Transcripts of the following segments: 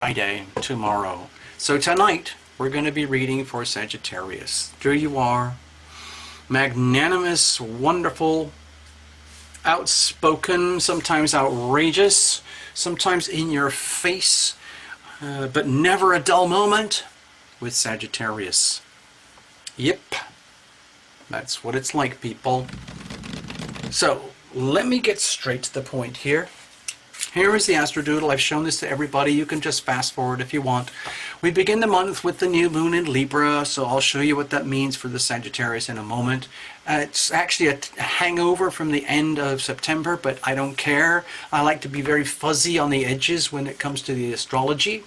Friday, tomorrow. So tonight, we're going to be reading for Sagittarius. Here you are, magnanimous, wonderful, outspoken, sometimes outrageous, sometimes in your face, but never a dull moment with Sagittarius. Yep, that's what it's like, people. So, let me get straight to the point here. Here is the Astrodoodle. I've shown this to everybody. You can just fast forward if you want. We begin the month with the new moon in Libra, so I'll show you what that means for the Sagittarius in a moment. It's actually a hangover from the end of September, but I don't care. I like to be very fuzzy on the edges when it comes to the astrology.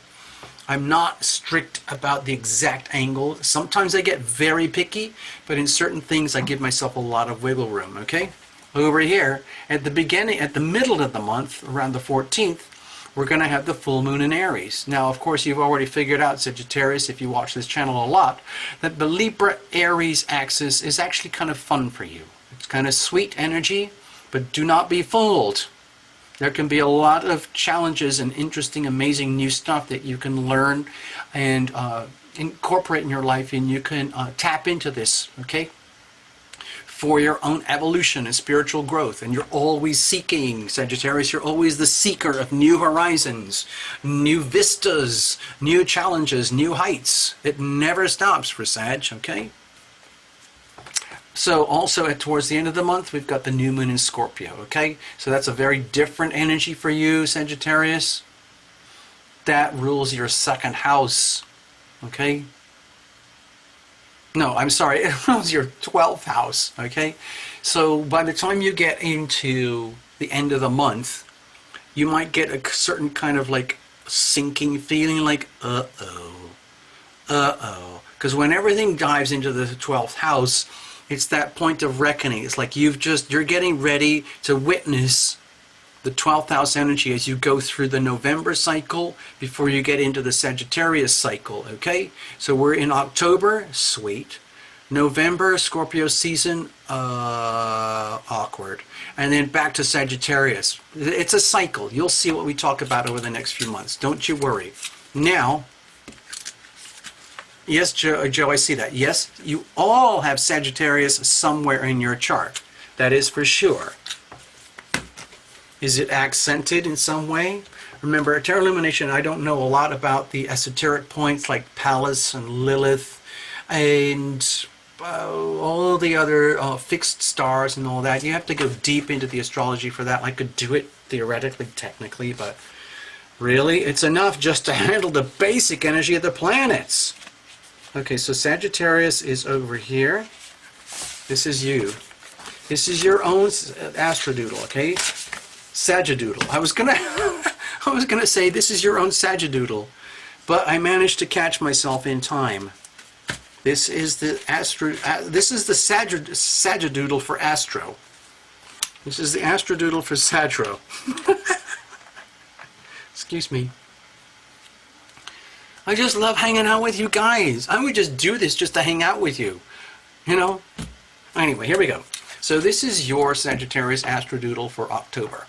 I'm not strict about the exact angle. Sometimes I get very picky, but in certain things I give myself a lot of wiggle room, okay? Over here, at the beginning, at the middle of the month, around the 14th, we're going to have the full moon in Aries. Now, of course, you've already figured out, Sagittarius, if you watch this channel a lot, that the Libra-Aries axis is actually kind of fun for you. It's kind of sweet energy, but do not be fooled. There can be a lot of challenges and interesting, amazing new stuff that you can learn and incorporate in your life, and you can tap into this, okay? For your own evolution and spiritual growth. And you're always seeking, Sagittarius, you're always the seeker of new horizons, new vistas, new challenges, new heights. It never stops for Sag, okay? So also towards the end of the month, we've got the new moon in Scorpio, okay? So that's a very different energy for you, Sagittarius. That rules your second house, okay? No, I'm sorry, it was your 12th house, okay? So by the time you get into the end of the month, you might get a certain kind of like sinking feeling like, uh-oh. Because when everything dives into the 12th house, it's that point of reckoning. It's like you're getting ready to witness the 12th house energy as you go through the November cycle before you get into the Sagittarius cycle, okay? So we're in October, sweet. November, Scorpio season, awkward. And then back to Sagittarius. It's a cycle. You'll see what we talk about over the next few months. Don't you worry. Now, yes, Joe, I see that. Yes, you all have Sagittarius somewhere in your chart. That is for sure. Is it accented in some way? Remember, at Tarot Illumination, I don't know a lot about the esoteric points like Pallas and Lilith and all the other fixed stars and all that. You have to go deep into the astrology for that. I could do it theoretically, technically, but really, it's enough just to handle the basic energy of the planets. Okay, so Sagittarius is over here. This is you. This is your own Astrodoodle, okay? Sagidoodle. I was gonna say this is your own Sagidoodle, but I managed to catch myself in time. This is the Sagidoodle for Astro. This is the Astrodoodle for Sagro. Excuse me. I just love hanging out with you guys. I would just do this just to hang out with you, you know? Anyway, here we go. So this is your Sagittarius Astrodoodle for October.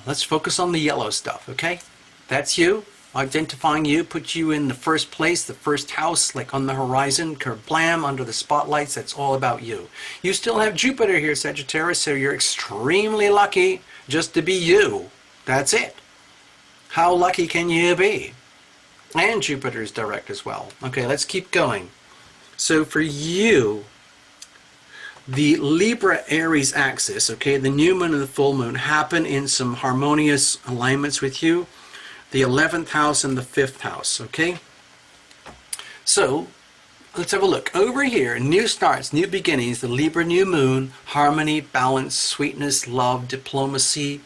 Let's focus on the yellow stuff, okay? That's you. Identifying you, put you in the first place, the first house, like on the horizon, kerblam, under the spotlights. That's all about you. You still have Jupiter here, Sagittarius, so you're extremely lucky just to be you. That's it. How lucky can you be? And Jupiter's direct as well. Okay, let's keep going. So for you, the Libra-Aries axis, okay, the new moon and the full moon happen in some harmonious alignments with you. The 11th house and the 5th house, okay? So, let's have a look. Over here, new starts, new beginnings, the Libra new moon, harmony, balance, sweetness, love, diplomacy,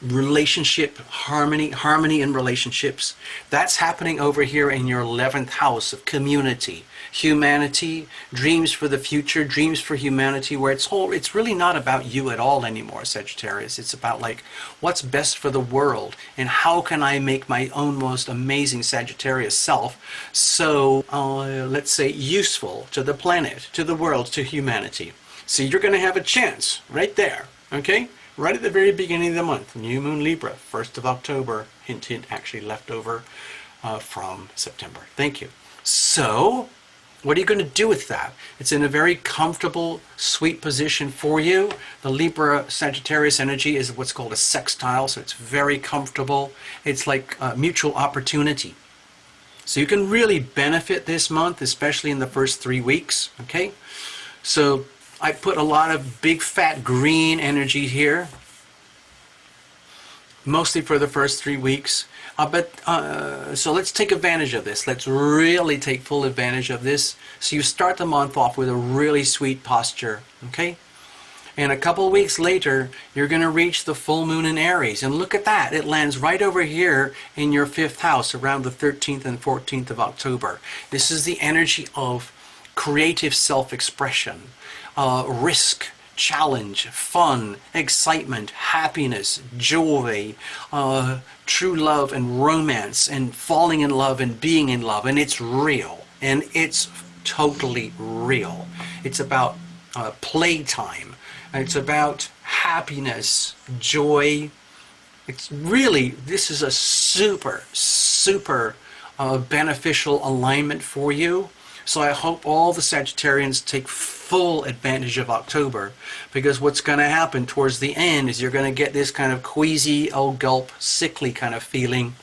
relationship, harmony in relationships. That's happening over here in your 11th house of community, humanity, dreams for the future, dreams for humanity, where it's really not about you at all anymore, Sagittarius. It's about like what's best for the world and how can I make my own most amazing Sagittarius self so let's say useful to the planet, to the world, to humanity. So you're going to have a chance right there, okay? right at the very beginning of the month. New Moon Libra, 1st of October. Hint, hint, actually left over from September. Thank you. So, what are you going to do with that? It's in a very comfortable, sweet position for you. The Libra Sagittarius energy is what's called a sextile, so it's very comfortable. It's like mutual opportunity. So you can really benefit this month, especially in the first 3 weeks, okay? So I put a lot of big fat green energy here, mostly for the first 3 weeks. So let's take advantage of this. Let's really take full advantage of this. So you start the month off with a really sweet posture, okay? And a couple of weeks later, you're going to reach the full moon in Aries. And look at that. It lands right over here in your 5th house around the 13th and 14th of October. This is the energy of creative self-expression, risk, challenge, fun, excitement, happiness, joy, true love and romance, and falling in love and being in love. And it's real. And it's totally real. It's about playtime. It's about happiness, joy. It's really, this is a super, super beneficial alignment for you. So I hope all the Sagittarians take full advantage of October, because what's going to happen towards the end is you're going to get this kind of queasy, oh gulp, sickly kind of feeling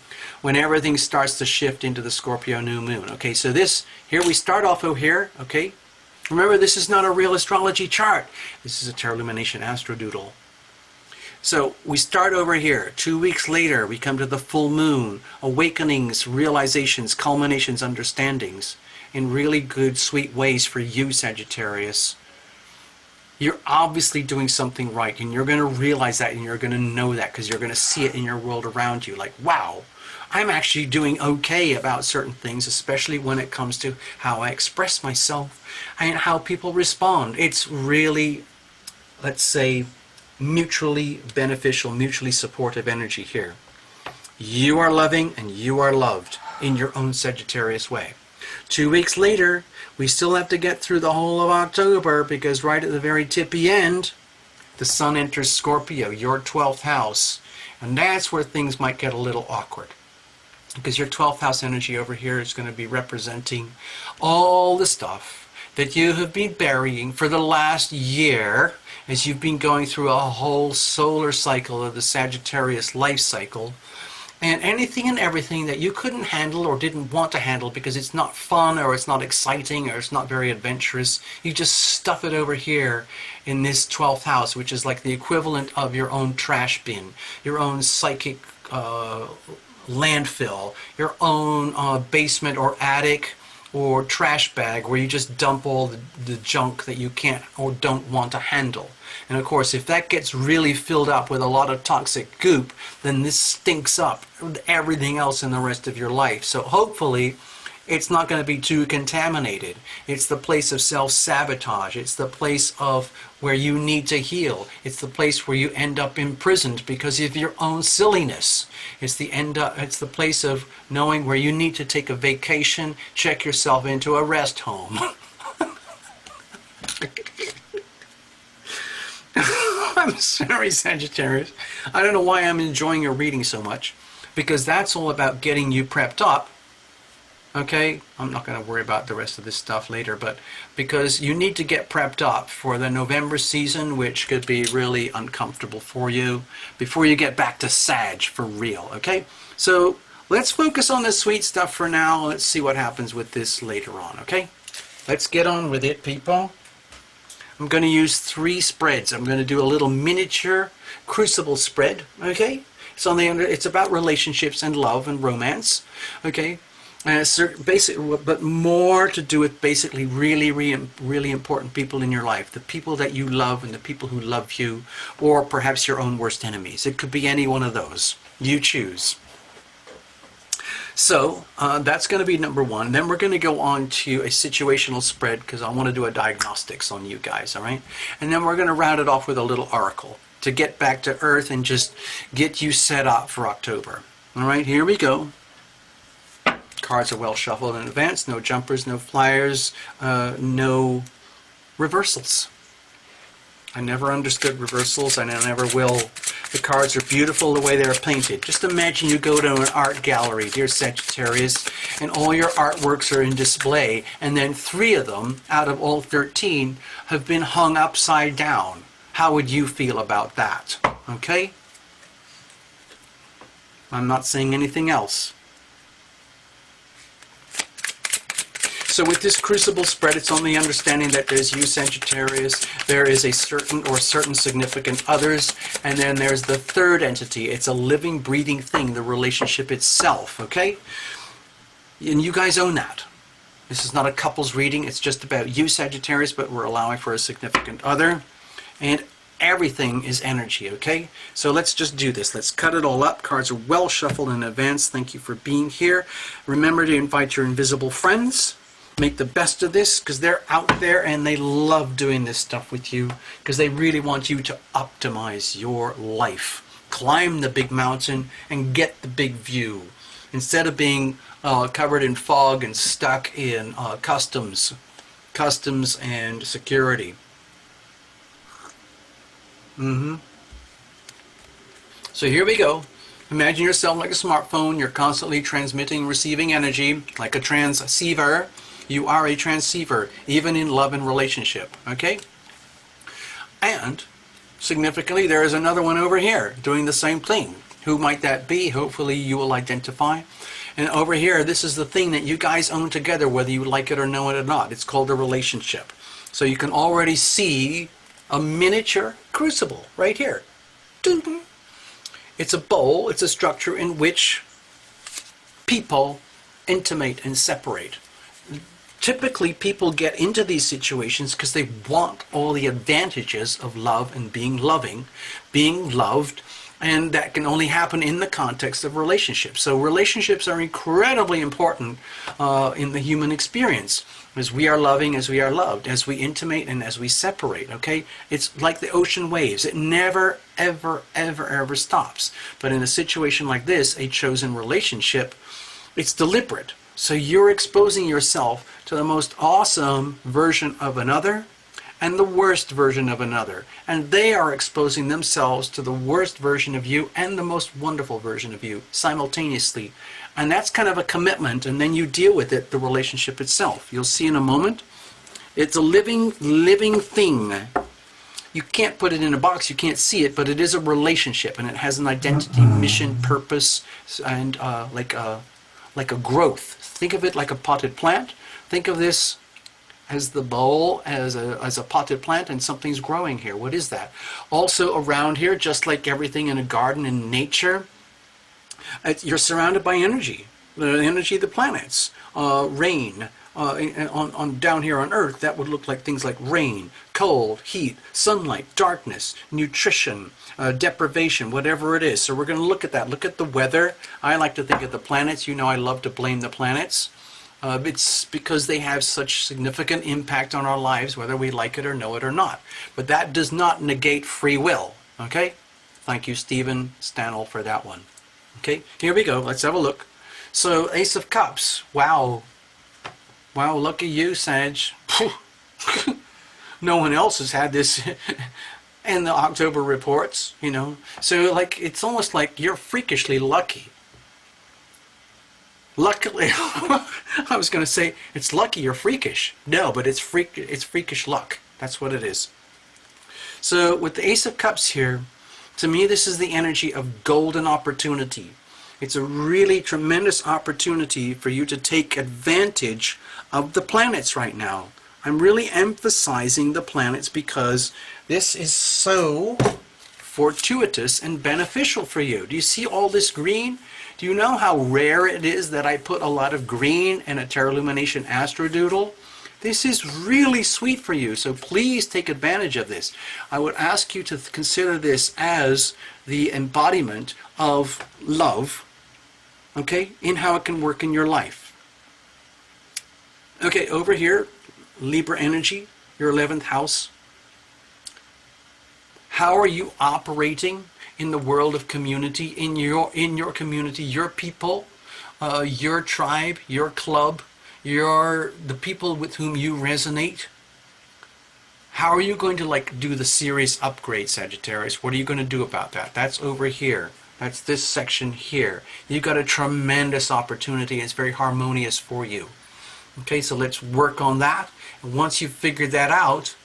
when everything starts to shift into the Scorpio new moon. Okay, so this, here we start off over here, okay? Remember, this is not a real astrology chart. This is a Tarot Lumination Astrodoodle. So we start over here. 2 weeks later, we come to the full moon. Awakenings, realizations, culminations, understandings in really good, sweet ways for you, Sagittarius. You're obviously doing something right, and you're going to realize that, and you're going to know that, because you're going to see it in your world around you. Like, wow, I'm actually doing okay about certain things, especially when it comes to how I express myself and how people respond. It's really, let's say, mutually beneficial, mutually supportive energy here. You are loving and you are loved in your own Sagittarius way. 2 weeks later, we still have to get through the whole of October, because right at the very tippy end, the Sun enters Scorpio, your 12th house. And that's where things might get a little awkward, because your 12th house energy over here is going to be representing all the stuff that you have been burying for the last year, as you've been going through a whole solar cycle of the Sagittarius life cycle. And anything and everything that you couldn't handle or didn't want to handle because it's not fun, or it's not exciting, or it's not very adventurous, you just stuff it over here in this 12th house, which is like the equivalent of your own trash bin, your own psychic landfill, your own basement or attic or trash bag, where you just dump all the junk that you can't or don't want to handle. And of course, if that gets really filled up with a lot of toxic goop, then this stinks up everything else in the rest of your life. So hopefully it's not going to be too contaminated. It's the place of self-sabotage. It's the place of where you need to heal. It's the place where you end up imprisoned because of your own silliness. It's the place of knowing where you need to take a vacation, check yourself into a rest home. I'm sorry, Sagittarius. I don't know why I'm enjoying your reading so much, because that's all about getting you prepped up. Okay, I'm not going to worry about the rest of this stuff later, but because you need to get prepped up for the November season, which could be really uncomfortable for you, before you get back to Sag for real, okay? So let's focus on the sweet stuff for now. Let's see what happens with this later on, okay? Let's get on with it, people. I'm going to use 3 spreads. I'm going to do a little miniature crucible spread, okay? It's about relationships and love and romance, okay? But more to do with basically really important people in your life, the people that you love and the people who love you, or perhaps your own worst enemies. It could be any one of those. You choose. So that's going to be number 1. Then we're going to go on to a situational spread, because I want to do a diagnostics on you guys, all right? And then we're going to round it off with a little oracle to get back to earth and just get you set up for October. All right, here we go. Cards are well shuffled in advance. No jumpers, no flyers, no reversals. I never understood reversals, and I never will. The cards are beautiful the way they're painted. Just imagine you go to an art gallery, dear Sagittarius, and all your artworks are in display, and then 3 of them out of all 13 have been hung upside down. How would you feel about that? Okay? I'm not saying anything else. So with this crucible spread, it's on the understanding that there's you, Sagittarius, there is a certain or certain significant others, and then there's the third entity. It's a living, breathing thing, the relationship itself, okay? And you guys own that. This is not a couples reading, it's just about you, Sagittarius, but we're allowing for a significant other. And everything is energy, okay? So let's just do this. Let's cut it all up. Cards are well shuffled in advance. Thank you for being here. Remember to invite your invisible friends. Make the best of this, because they're out there and they love doing this stuff with you, because they really want you to optimize your life. Climb the big mountain and get the big view. Instead of being covered in fog and stuck in customs and security. So here we go. Imagine yourself like a smartphone. You're constantly transmitting and receiving energy like a transceiver. You are a transceiver, even in love and relationship, okay? And significantly, there is another one over here doing the same thing. Who might that be? Hopefully you will identify. And over here, this is the thing that you guys own together, whether you like it or know it or not. It's called a relationship. So you can already see a miniature crucible right here. It's a bowl, it's a structure in which people intimate and separate. Typically, people get into these situations because they want all the advantages of love and being loving, being loved, and that can only happen in the context of relationships. So relationships are incredibly important in the human experience. As we are loving, as we are loved, as we intimate and as we separate, okay? It's like the ocean waves. It never, ever, ever, ever stops. But in a situation like this, a chosen relationship, it's deliberate. So you're exposing yourself to the most awesome version of another and the worst version of another. And they are exposing themselves to the worst version of you and the most wonderful version of you simultaneously. And that's kind of a commitment, and then you deal with it, the relationship itself. You'll see in a moment. It's a living thing. You can't put it in a box, you can't see it, but it is a relationship, and it has an identity, mission, purpose, and like a growth. Think of it like a potted plant. Think of this as the bowl, as a potted plant, and something's growing here. What is that? Also around here, just like everything in a garden in nature, you're surrounded by energy. The energy of the planets. Rain. Down here on Earth, that would look like things like rain, cold, heat, sunlight, darkness, nutrition, deprivation, whatever it is. So we're going to look at that. Look at the weather. I like to think of the planets. You know I love to blame the planets. It's because they have such significant impact on our lives, whether we like it or know it or not. But that does not negate free will. Okay? Thank you, Stephen Stanel, for that one. Okay, here we go. Let's have a look. So, Ace of Cups. Wow. Wow, lucky you, Sag. No one else has had this in the October reports, you know. So, like, it's almost like you're freakishly lucky. Luckily, I was going to say, it's lucky you're freakish. No, but it's freakish luck. That's what it is. So, with the Ace of Cups here, to me, this is the energy of golden opportunity. It's a really tremendous opportunity for you to take advantage of the planets right now. I'm really emphasizing the planets because this is so fortuitous and beneficial for you. Do you see all this green? Do you know how rare it is that I put a lot of green in a Tarot Lumination Astrodoodle? This is really sweet for you, so please take advantage of this. I would ask you to consider this as the embodiment of love, okay, in how it can work in your life. Okay, over here, Libra energy, your 11th house. How are you operating in the world of community, in your community, your people, your tribe, your club, the people with whom you resonate? How are you going to like do the serious upgrade, Sagittarius? What are you going to do about that? That's over here. That's this section here. You've got a tremendous opportunity. It's very harmonious for you. Okay, so let's work on that. And once you've figured that out,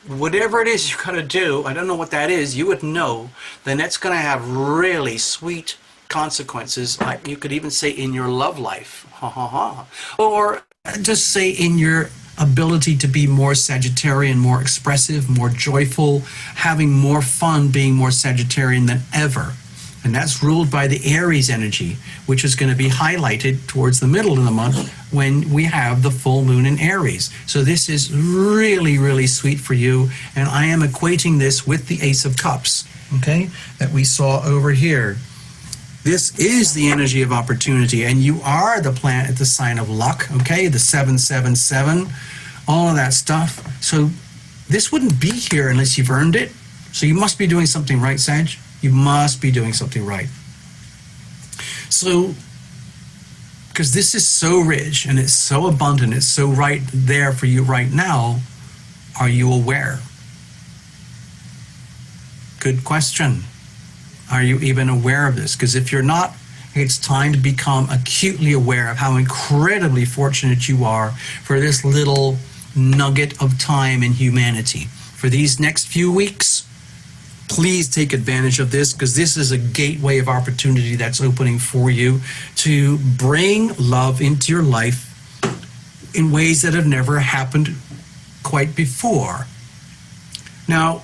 whatever it is you've got to do, I don't know what that is, you would know, then it's going to have really sweet consequences. Like you could even say in your love life. Ha ha ha. Or just say in your ability to be more Sagittarian, more expressive, more joyful, having more fun, being more Sagittarian than ever. And that's ruled by the Aries energy, which is going to be highlighted towards the middle of the month when we have the full moon in Aries. So this is really, really sweet for you. And I am equating this with the Ace of Cups, okay, that we saw over here. This is the energy of opportunity, and you are the planet at the sign of luck, okay? The 777, all of that stuff. So this wouldn't be here unless you've earned it. So you must be doing something right, Sag. You must be doing something right. So, because this is so rich and it's so abundant, it's so right there for you right now, are you aware? Good question. Are you even aware of this? Because if you're not, it's time to become acutely aware of how incredibly fortunate you are for this little nugget of time in humanity. For these next few weeks, please take advantage of this, because this is a gateway of opportunity that's opening for you to bring love into your life in ways that have never happened quite before. Now,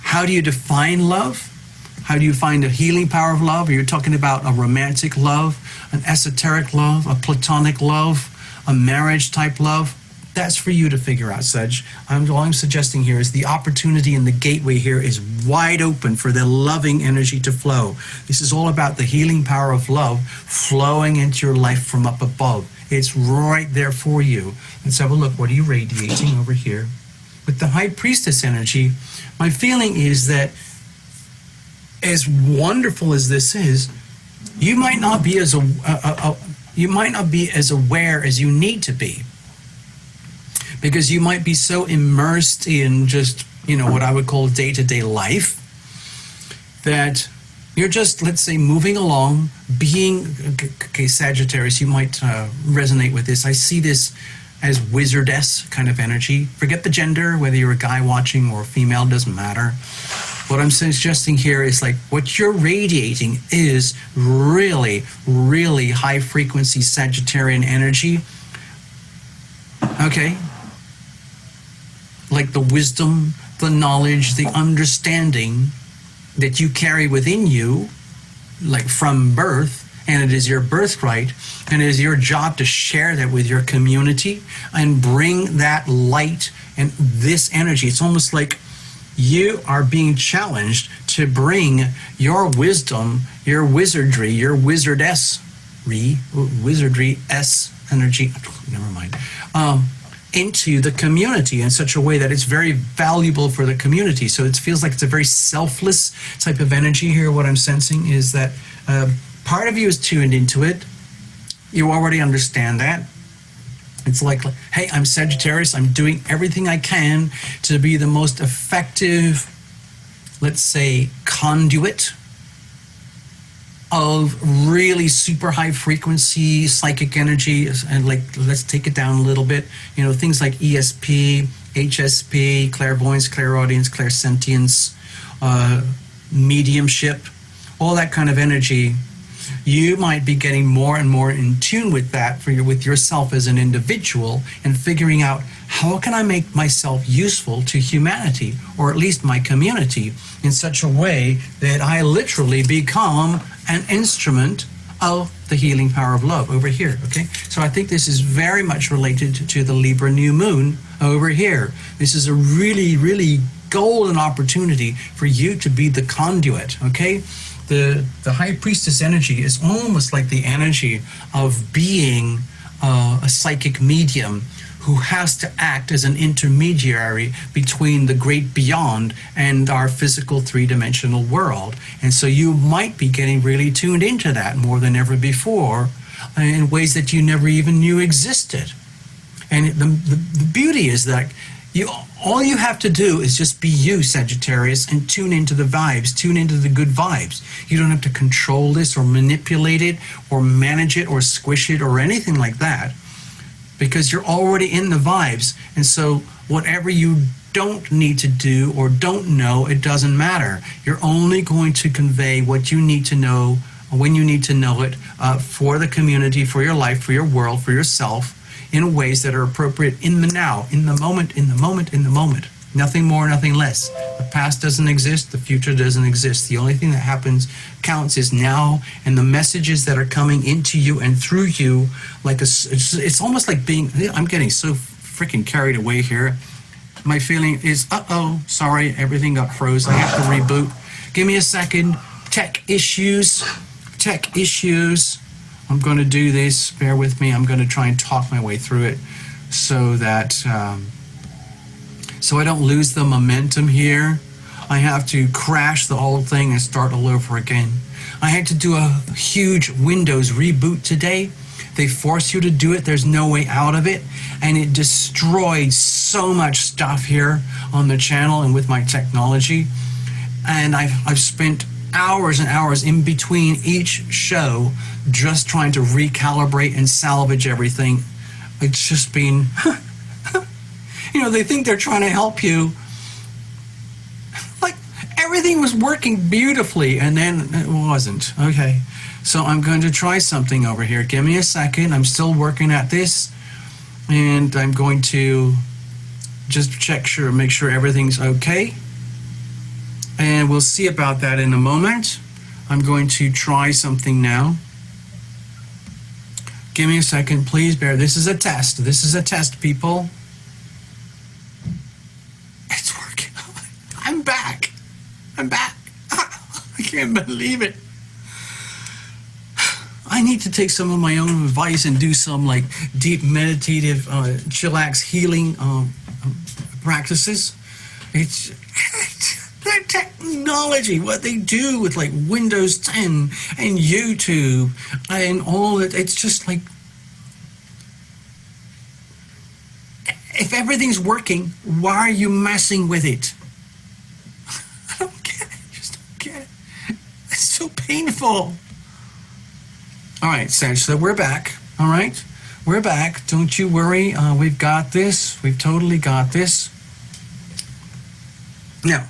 how do you define love? How do you find the healing power of love? Are you talking about a romantic love, an esoteric love, a platonic love, a marriage type love? That's for you to figure out, Sag. All I'm suggesting here is the opportunity and the gateway here is wide open for the loving energy to flow. This is all about the healing power of love flowing into your life from up above. It's right there for you. Let's have a look. What are you radiating over here? With the High Priestess energy, my feeling is that as wonderful as this is, you might not be as aware as you need to be, because you might be so immersed in just, you know, what I would call day-to-day life, that you're just, let's say, moving along, being, okay, Sagittarius, you might resonate with this. I see this as wizardess kind of energy. Forget the gender, whether you're a guy watching or a female, doesn't matter. What I'm suggesting here is like what you're radiating is really, really high frequency Sagittarian energy. Okay? Like the wisdom, the knowledge, the understanding that you carry within you, like from birth, and it is your birthright, and it is your job to share that with your community and bring that light and this energy. It's almost like you are being challenged to bring your wisdom, your wizardry, your wizardry energy, never mind, into the community in such a way that it's very valuable for the community. So it feels like it's a very selfless type of energy here. What I'm sensing is that part of you is tuned into it. You already understand that. It's like, hey, I'm Sagittarius. I'm doing everything I can to be the most effective, let's say, conduit of really super high frequency psychic energy. And like, let's take it down a little bit. You know, things like ESP, HSP, clairvoyance, clairaudience, clairsentience, mediumship, all that kind of energy. You might be getting more and more in tune with that with yourself as an individual, and figuring out, how can I make myself useful to humanity, or at least my community, in such a way that I literally become an instrument of the healing power of love over here, okay? So I think this is very much related to the Libra new moon over here. This is a really, really golden opportunity for you to be the conduit, okay? The High Priestess energy is almost like the energy of being a psychic medium who has to act as an intermediary between the great beyond and our physical three-dimensional world. And so you might be getting really tuned into that more than ever before in ways that you never even knew existed. And the beauty is that All you have to do is just be you, Sagittarius, and tune into the vibes, tune into the good vibes. You don't have to control this or manipulate it or manage it or squish it or anything like that, because you're already in the vibes. And so whatever you don't need to do or don't know, it doesn't matter. You're only going to convey what you need to know when you need to know it, for the community, for your life, for your world, for yourself, in ways that are appropriate in the now, in the moment, in the moment, in the moment. Nothing more, nothing less. The past doesn't exist, the future doesn't exist. The only thing that counts is now, and the messages that are coming into you and through you, like it's almost like being, I'm getting so freaking carried away here. My feeling is, sorry, everything got froze. I have to reboot. Give me a second. Tech issues. I'm going to do this. Bear with me. I'm going to try and talk my way through it so that so I don't lose the momentum here. I have to crash the whole thing and start all over again. I had to do a huge Windows reboot today. They force you to do it. There's no way out of it. And it destroyed so much stuff here on the channel and with my technology. And I've spent hours and hours in between each show just trying to recalibrate and salvage everything. It's just been, you know, they think they're trying to help you. Like, everything was working beautifully, and then it wasn't. Okay, so I'm going to try something over here. Give me a second. I'm still working at this, and I'm going to just make sure everything's okay. And we'll see about that in a moment. I'm going to try something now. Give me a second, please, bear. This is a test. This is a test, people. It's working. I'm back. I'm back. I can't believe it. I need to take some of my own advice and do some like deep meditative, chillax healing practices. It's their technology, what they do with like Windows 10 and YouTube and all that. It's just like, if everything's working, why are you messing with it? I don't get it. I just don't get it. It's so painful. All right, Sag, so we're back. All right, we're back. Don't you worry. We've got this. We've totally got this. Now,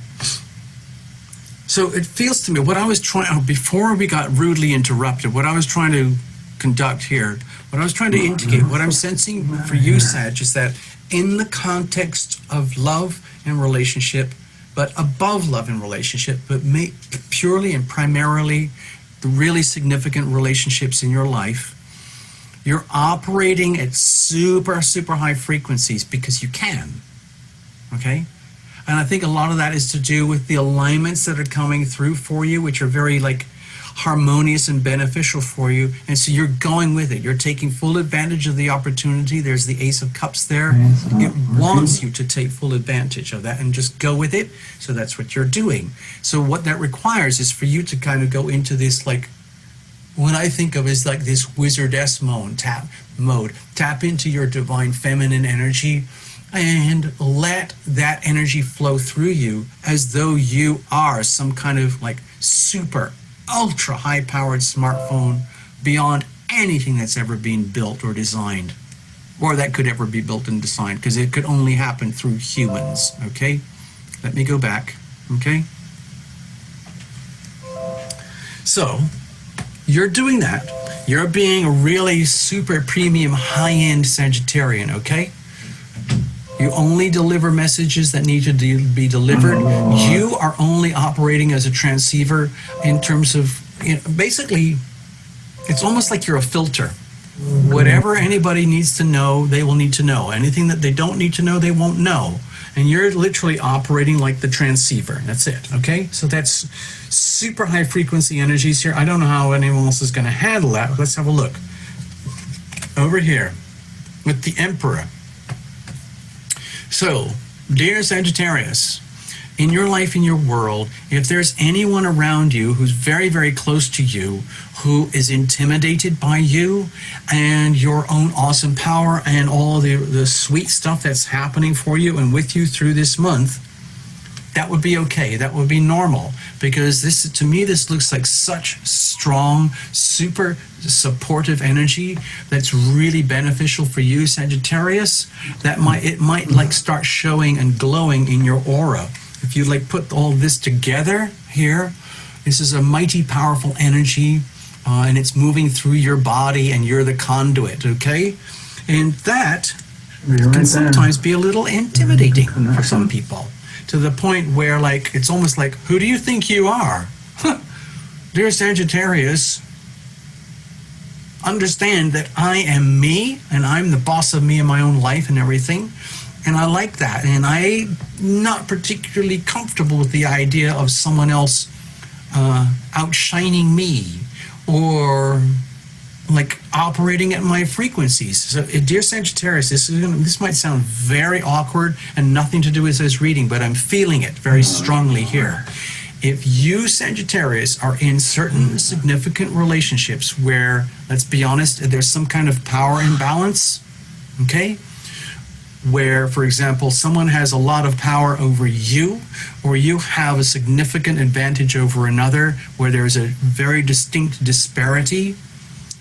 so it feels to me, what I was trying, before we got rudely interrupted, what I was trying to conduct here, what I was trying to indicate, what I'm sensing for you, Sag, is that in the context of love and relationship, but above love and relationship, but purely and primarily the really significant relationships in your life, you're operating at super, super high frequencies because you can, okay? And I think a lot of that is to do with the alignments that are coming through for you, which are very like harmonious and beneficial for you. And so you're going with it. You're taking full advantage of the opportunity. There's the Ace of Cups there. It wants you to take full advantage of that and just go with it. So that's what you're doing. So what that requires is for you to kind of go into this, like, what I think of as like this wizardess mode, tap into your divine feminine energy, and let that energy flow through you as though you are some kind of like super ultra high powered smartphone beyond anything that's ever been built or designed, or that could ever be built and designed, because it could only happen through humans. Okay, let me go back. Okay, so you're doing that. You're being a really super premium high-end Sagittarian. Okay, you only deliver messages that need to be delivered. You are only operating as a transceiver in terms of, you know, basically, it's almost like you're a filter. Whatever anybody needs to know, they will need to know. Anything that they don't need to know, they won't know. And you're literally operating like the transceiver. That's it, okay? So that's super high frequency energies here. I don't know how anyone else is going to handle that. Let's have a look. Over here with the Emperor. So, dear Sagittarius, in your life, in your world, if there's anyone around you who's very, very close to you, who is intimidated by you and your own awesome power and all the sweet stuff that's happening for you and with you through this month, that would be okay. That would be normal, because this, to me, this looks like such strong, super supportive energy that's really beneficial for you, Sagittarius, that it might like start showing and glowing in your aura. If you like put all this together here, this is a mighty powerful energy, and it's moving through your body, and you're the conduit, okay? And that can sometimes be a little intimidating for some people, to the point where, like, it's almost like, who do you think you are? Dear Sagittarius, understand that I am me, and I'm the boss of me in my own life and everything. And I like that. And I'm not particularly comfortable with the idea of someone else outshining me, or like operating at my frequencies. So, dear Sagittarius, this might sound very awkward and nothing to do with this reading, but I'm feeling it very strongly here. If you, Sagittarius, are in certain significant relationships where, let's be honest, there's some kind of power imbalance, okay? Where, for example, someone has a lot of power over you, or you have a significant advantage over another, where there's a very distinct disparity,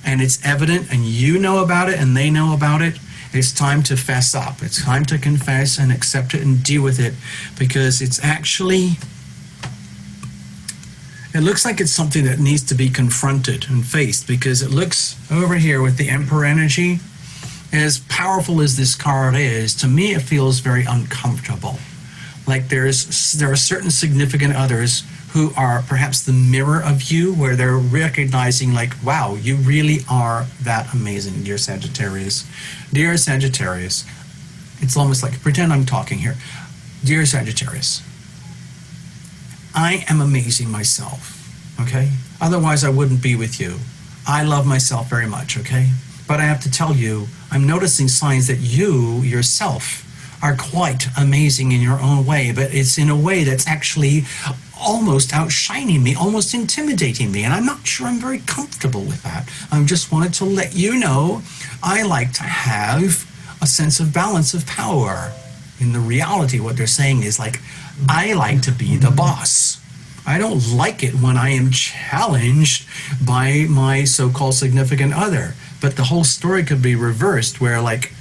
and it's evident, and you know about it, and they know about it, it's time to fess up. It's time to confess and accept it and deal with it, because it's actually, it looks like it's something that needs to be confronted and faced, because it looks over here with the Emperor energy, as powerful as this card is, to me it feels very uncomfortable. Like there are certain significant others who are perhaps the mirror of you, where they're recognizing like, wow, you really are that amazing, dear Sagittarius. Dear Sagittarius, it's almost like, pretend I'm talking here. Dear Sagittarius, I am amazing myself, okay? Otherwise I wouldn't be with you. I love myself very much, okay? But I have to tell you, I'm noticing signs that you yourself are quite amazing in your own way, but it's in a way that's actually almost outshining me, almost intimidating me, and I'm not sure I'm very comfortable with that. I just wanted to let you know I like to have a sense of balance of power. In the reality, what they're saying is like, I like to be the boss. I don't like it when I am challenged by my so-called significant other. But the whole story could be reversed, where like,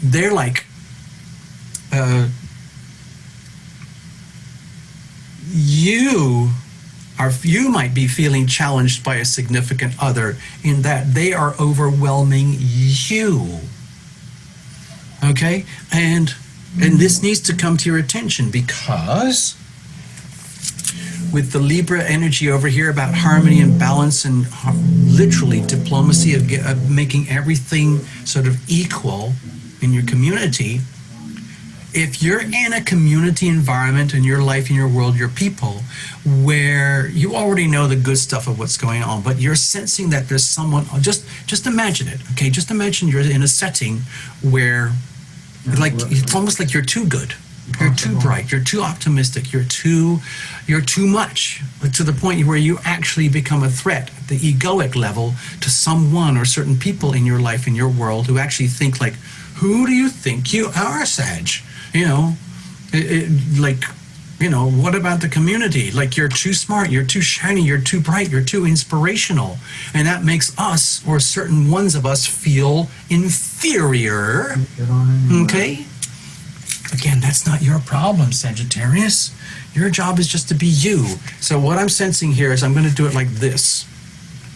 they're like, you might be feeling challenged by a significant other in that they are overwhelming you. Okay? And this needs to come to your attention, because with the Libra energy over here about harmony and balance and literally diplomacy of making everything sort of equal in your community, if you're in a community environment in your life, in your world, your people, where you already know the good stuff of what's going on, but you're sensing that there's someone, just imagine it, okay? Just imagine you're in a setting where, like, it's almost like you're too good. You're too bright, you're too optimistic, you're too much, to the point where you actually become a threat at the egoic level to someone or certain people in your life, in your world, who actually think like, who do you think you are, Sag? You know, like, you know, what about the community? Like, you're too smart, you're too shiny, you're too bright, you're too inspirational. And that makes us, or certain ones of us, feel inferior, okay? Again, that's not your problem, Sagittarius. Your job is just to be you. So what I'm sensing here is I'm going to do it like this.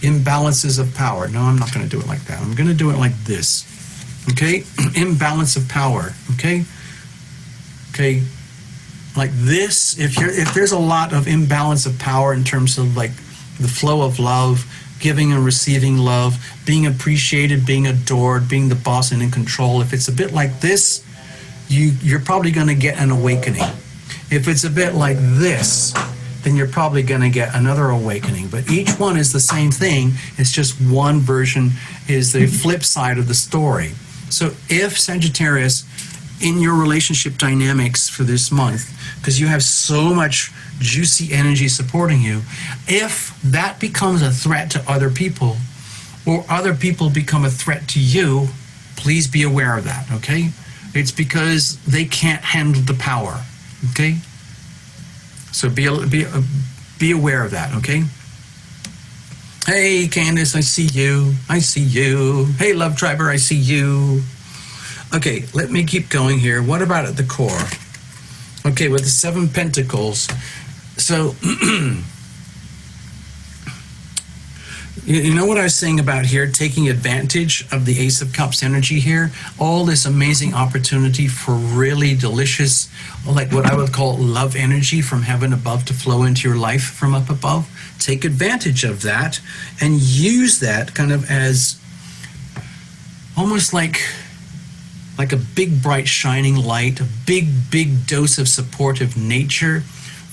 Imbalances of power. No, I'm not going to do it like that. I'm going to do it like this. Okay? Imbalance of power. Okay? Okay? Like this. If there's a lot of imbalance of power in terms of like the flow of love, giving and receiving love, being appreciated, being adored, being the boss and in control, if it's a bit like this, you're probably going to get an awakening. If it's a bit like this, then you're probably going to get another awakening. But each one is the same thing. It's just one version is the flip side of the story. So if Sagittarius, in your relationship dynamics for this month, because you have so much juicy energy supporting you, if that becomes a threat to other people, or other people become a threat to you, please be aware of that, okay? It's because they can't handle the power, okay? So be aware of that, okay? Hey, Candace, I see you. I see you. Hey, Love Triber, I see you. Okay, let me keep going here. What about at the core? Okay, with the 7 Pentacles. So, you know what I was saying about here, taking advantage of the Ace of Cups energy here? All this amazing opportunity for really delicious, like what I would call love energy from heaven above to flow into your life from up above. Take advantage of that and use that kind of as almost like a big, bright, shining light, a big dose of supportive nature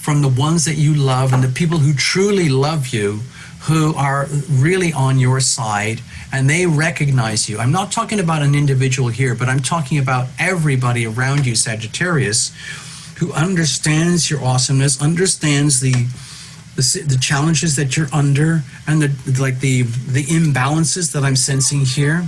from the ones that you love and the people who truly love you, who are really on your side, and they recognize you. I'm not talking about an individual here, but I'm talking about everybody around you, Sagittarius, who understands your awesomeness, understands the challenges that you're under, and the imbalances that I'm sensing here.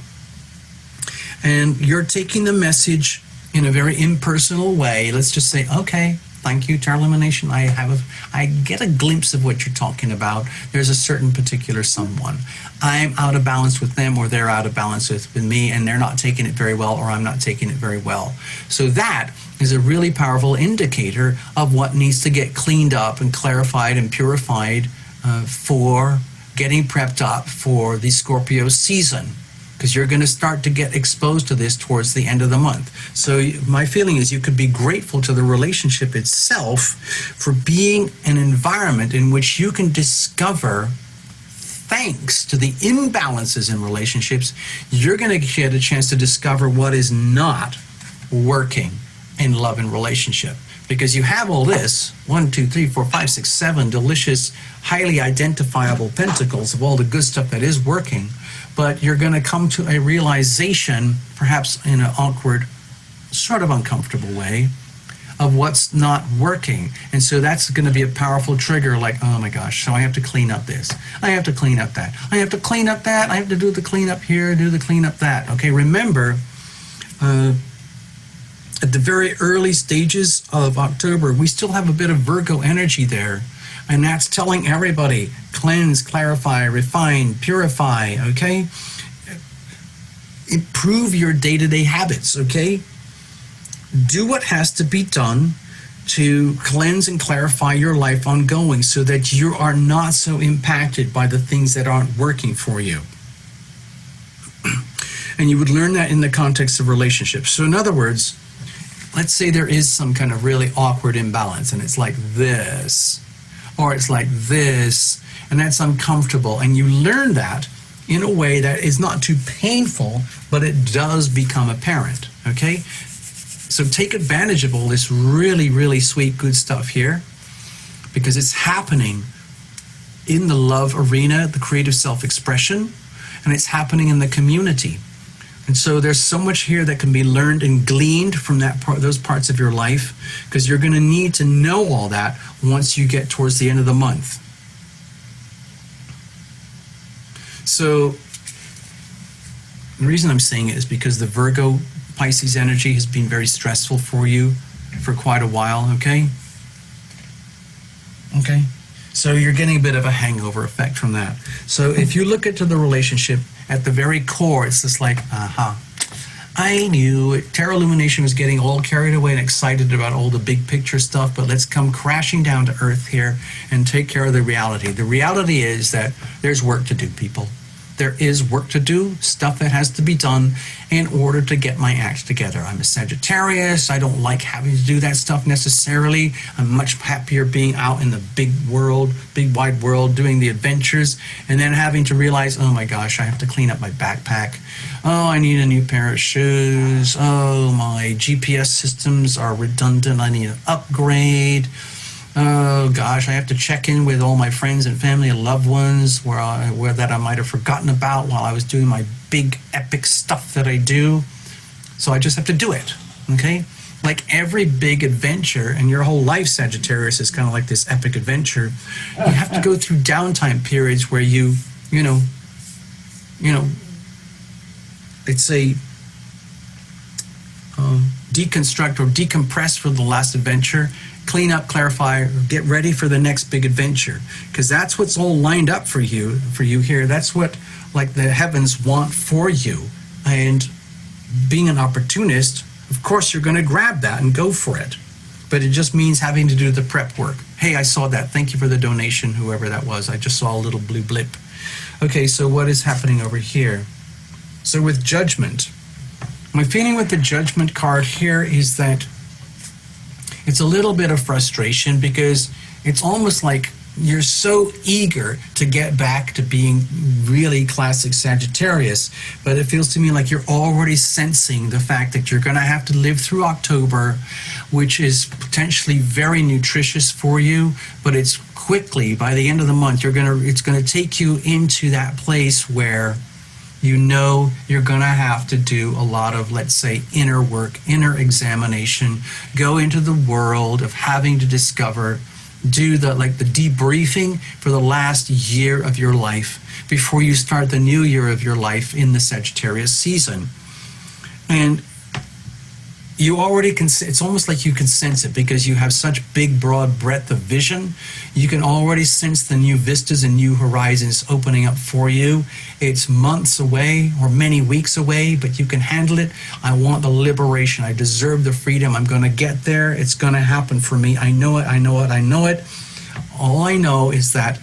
And you're taking the message in a very impersonal way. Let's just say, okay, thank you, Tarot Illumination. I get a glimpse of what you're talking about. There's a certain particular someone. I'm out of balance with them, or they're out of balance with me, and they're not taking it very well, or I'm not taking it very well. So that is a really powerful indicator of what needs to get cleaned up and clarified and purified for getting prepped up for the Scorpio season. Because you're going to start to get exposed to this towards the end of the month. So my feeling is you could be grateful to the relationship itself for being an environment in which you can discover, thanks to the imbalances in relationships, you're going to get a chance to discover what is not working in love and relationship. Because you have all this, 1, 2, 3, 4, 5, 6, 7 delicious, highly identifiable pentacles of all the good stuff that is working. But you're going to come to a realization, perhaps in an awkward, sort of uncomfortable way, of what's not working. And so that's going to be a powerful trigger, like, oh my gosh, so I have to clean up this. I have to clean up that. I have to clean up that. I have to do the cleanup here, do the cleanup that. Okay, remember, at the very early stages of October, we still have a bit of Virgo energy there. And that's telling everybody, cleanse, clarify, refine, purify, okay? Improve your day-to-day habits, okay? Do what has to be done to cleanse and clarify your life ongoing so that you are not so impacted by the things that aren't working for you. And you would learn that in the context of relationships. So in other words, let's say there is some kind of really awkward imbalance and it's like this, or it's like this, and that's uncomfortable. And you learn that in a way that is not too painful, but it does become apparent, okay? So take advantage of all this really, really sweet, good stuff here, because it's happening in the love arena, the creative self-expression, and it's happening in the community. And so there's so much here that can be learned and gleaned from those parts of your life, because you're going to need to know all that once you get towards the end of the month. So the reason I'm saying it is because the Virgo Pisces energy has been very stressful for you for quite a while, okay? Okay. So you're getting a bit of a hangover effect from that. So if you look into the relationship, at the very core, it's just like, I knew it. Tarot Illumination was getting all carried away and excited about all the big picture stuff, but let's come crashing down to earth here and take care of the reality. The reality is that there's work to do, people. There is work to do, stuff that has to be done in order to get my act together. I'm a Sagittarius. I don't like having to do that stuff necessarily. I'm much happier being out in the big world, big wide world, doing the adventures, and then having to realize, oh my gosh, I have to clean up my backpack. Oh, I need a new pair of shoes. Oh, my GPS systems are redundant. I need an upgrade. Oh gosh, I have to check in with all my friends and family and loved ones where that I might have forgotten about while I was doing my big epic stuff that I do. So I just have to do it. okay? Like every big adventure, and your whole life, Sagittarius, is kind of like this epic adventure. You have to go through downtime periods where you know, let's say, deconstruct or decompress for the last adventure, clean up, clarify, get ready for the next big adventure, because that's what's all lined up for you here. That's what like the heavens want for you. And being an opportunist, of course you're going to grab that and go for it, but it just means having to do the prep work. Hey, I saw that. Thank you for the donation, whoever that was. I just saw a little blue blip. Okay, so what is happening over here? So with Judgment, my feeling with the Judgment card here is that it's a little bit of frustration, because it's almost like you're so eager to get back to being really classic Sagittarius, but it feels to me like you're already sensing the fact that you're going to have to live through October, which is potentially very nutritious for you, but it's quickly, by the end of the month, it's going to take you into that place where you know you're going to have to do a lot of, let's say, inner work, inner examination, go into the world of having to discover, do the debriefing for the last year of your life before you start the new year of your life in the Sagittarius season. And you already can, it's almost like you can sense it, because you have such big, broad breadth of vision. You can already sense the new vistas and new horizons opening up for you. It's months away or many weeks away, but you can handle it. I want the liberation. I deserve the freedom. I'm going to get there. It's going to happen for me. I know it. I know it. I know it. All I know is that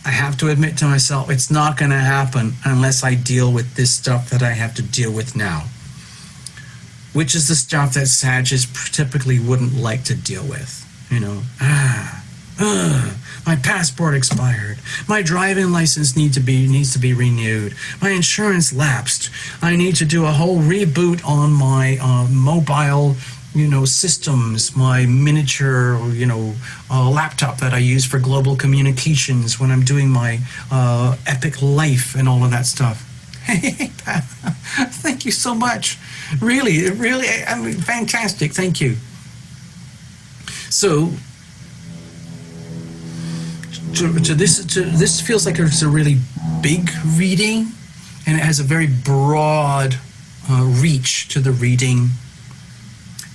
I have to admit to myself, it's not going to happen unless I deal with this stuff that I have to deal with now, which is the stuff that Sagittarius typically wouldn't like to deal with. You know, my passport expired. My driving license needs to be renewed. My insurance lapsed. I need to do a whole reboot on my mobile, systems, my miniature, laptop that I use for global communications when I'm doing my epic life and all of that stuff. Hey, thank you so much. Really, I mean, fantastic. Thank you. So, this feels like it's a really big reading, and it has a very broad reach to the reading.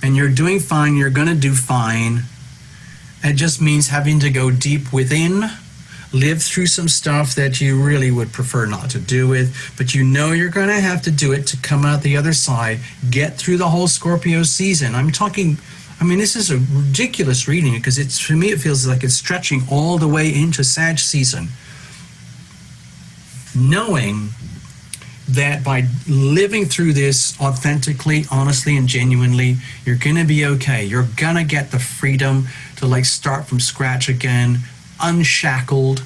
And you're doing fine. You're going to do fine. It just means having to go deep within, live through some stuff that you really would prefer not to do with, but you know you're going to have to do it to come out the other side, get through the whole Scorpio season. This is a ridiculous reading, because for me it feels like it's stretching all the way into Sag season. Knowing that by living through this authentically, honestly, and genuinely, you're going to be okay. You're going to get the freedom to start from scratch again, unshackled,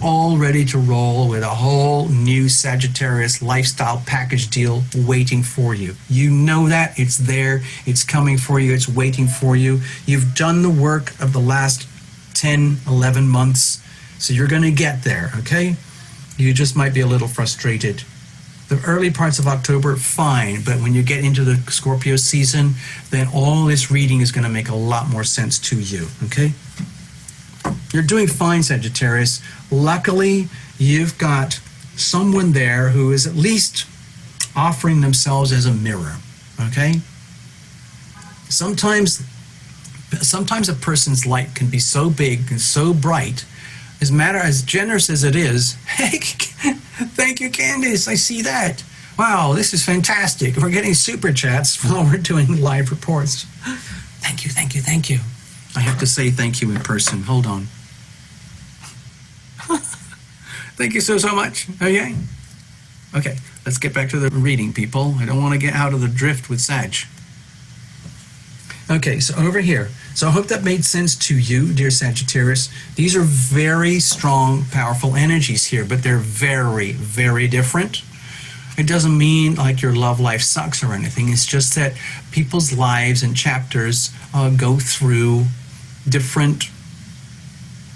all ready to roll with a whole new Sagittarius lifestyle package deal waiting for you. You know that. It's there. It's coming for you. It's waiting for you. You've done the work of the last 10, 11 months, so you're going to get there, okay? You just might be a little frustrated. The early parts of October, fine, but when you get into the Scorpio season, then all this reading is going to make a lot more sense to you, okay? You're doing fine, Sagittarius. Luckily, you've got someone there who is at least offering themselves as a mirror, okay? Sometimes a person's light can be so big and so bright, as generous as it is. Hey, thank you, Candice. I see that. Wow, this is fantastic. We're getting super chats while we're doing live reports. Thank you, thank you, thank you. I have to say thank you in person. Hold on. Thank you so much. Okay. Okay, let's get back to the reading, people. I don't want to get out of the drift with Sag. Okay, so over here. So I hope that made sense to you, dear Sagittarius. These are very strong, powerful energies here, but they're very, very different. It doesn't mean like your love life sucks or anything. It's just that people's lives and chapters go through different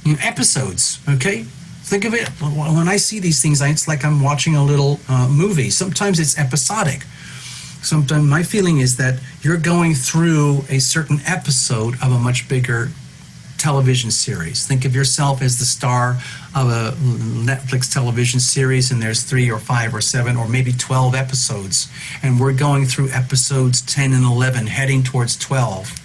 episodes, okay? Think of it, when I see these things, it's like I'm watching a little movie. Sometimes it's episodic. Sometimes my feeling is that you're going through a certain episode of a much bigger television series. Think of yourself as the star of a Netflix television series, and there's 3 or 5 or 7 or maybe 12 episodes, and we're going through episodes 10 and 11, heading towards 12.